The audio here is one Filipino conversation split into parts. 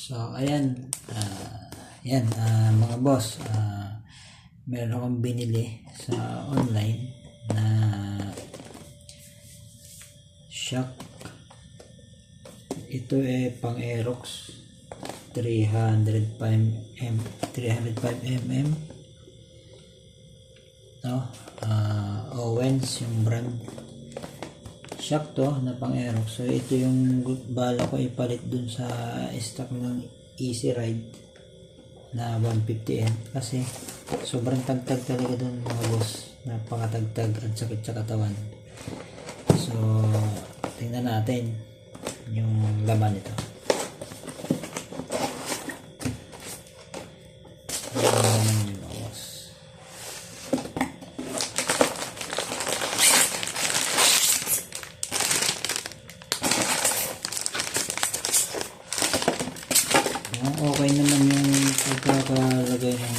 So, ayan. Mga boss. Meron akong binili sa online na shock. Ito pang Aerox 305mm. No? Owens yung brand. Shock to na pang Aerox. So ito yung bala ko ipalit dun sa stock ng Easy Ride na 150M kasi sobrang tagtag talaga dun mga boss. Napakatagtag at sakit sa katawan. So tingnan natin yung laman nito. Okay naman yung pagkakalagay ng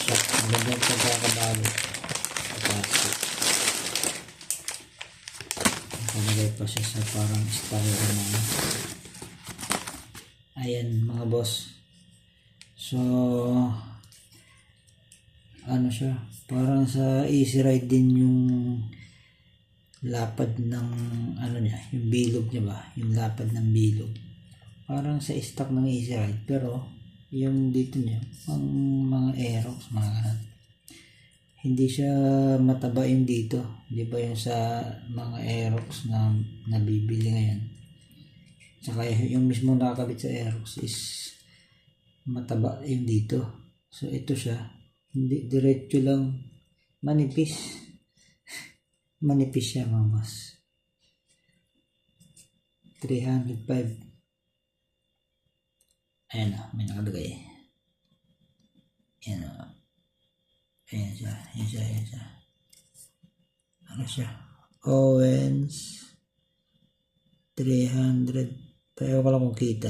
shock. Maganda yung pagkakabali sa plastic. Nakalagay pa siya sa parang styro na. Ayan mga boss. So ano siya, parang sa Easy Ride din yung lapad ng ano niya, yung bilog niya ba, yung lapad ng bilog parang sa stock ng Easy Ride, pero yung dito niya ang mga Aerox, mga ganun, hindi siya mataba yung dito, di ba yung sa mga Aerox na nabibili ngayon, saka yung mismo nakakabit sa Aerox is mataba yung dito. So ito siya, hindi diretso lang, manipis siya mga boss. 305. Ayan o, may nakalagay. Ayan o. Ayan siya. Ano siya? Owens 300. Tayo ko lang kung kita.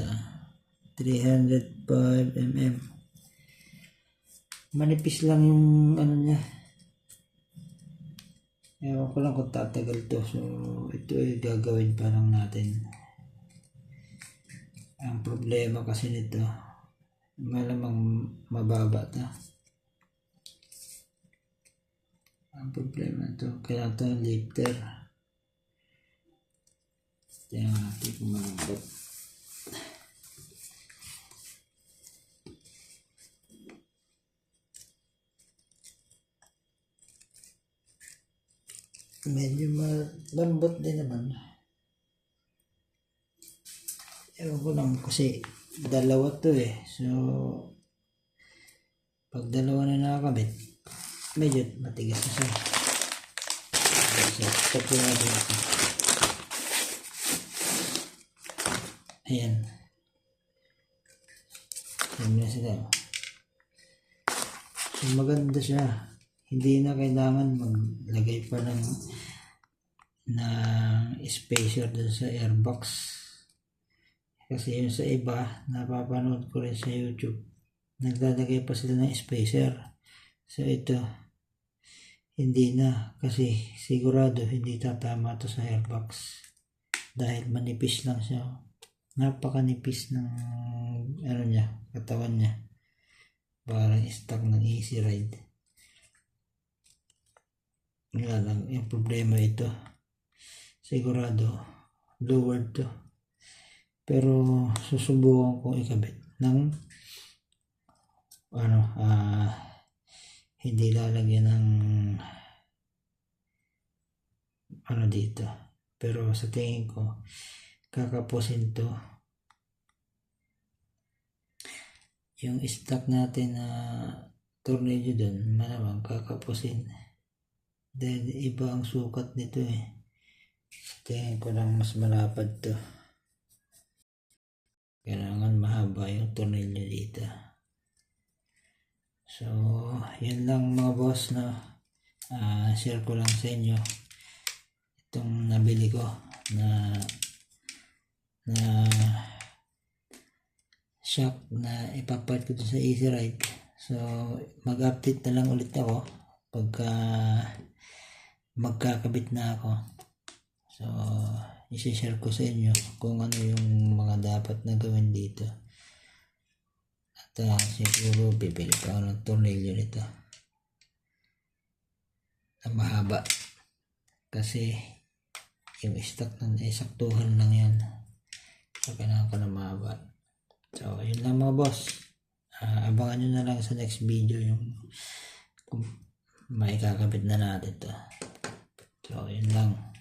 305mm. Manipis lang yung ano niya. Ewan ko lang kung tatagal to. So ito gagawin pa lang natin. Ang problema kasi nito, malamang mababa to. Ang problema ito, kailangan ito ng lifter. Tingnan natin kung malambot. Medyo malambot din naman. Ewan ko lang kasi dalawa to so pag dalawa na nakakabit medyo matigas na siya. So stop ko natin ito. Ayan, na sila. So maganda siya, hindi na kailangan maglagay pa ng spacer dun sa airbox. Kasi yung sa iba, napapanood ko rin sa YouTube, naglalagay pa sila ng spacer. So ito, hindi na, kasi sigurado hindi tatama to sa airbox. Dahil manipis lang siya. Napakanipis ng ano niya, katawan niya. Parang stock ng Easy Ride. Nga lang, yung problema ito, sigurado lowered to. Pero susubukan kong ikabit ng hindi lalagyan ng dito. Pero sa tingin ko kakapusin to. Yung stock natin na tornilyo dun, malamang kakapusin. Then iba ang sukat nito Tingin ko lang mas malapad to. Kailangan mahaba yung tornilyo dito. So yun lang mga boss na share ko lang sa inyo itong nabili ko na shock na ipapalit ko sa Easy Ride. So mag-update na lang ulit ako pagka magkakabit na ako. So isi-share ko sa inyo kung ano yung mga dapat na gawin dito. At siguro bibili pa ako ng tornilyo nito na mahaba kasi yung stock na isaktuhan lang yan, so kailangan ko na mahaba. So yun lang mga boss, abangan nyo na lang sa next video yung kung maikakabit na natin to. So yun lang.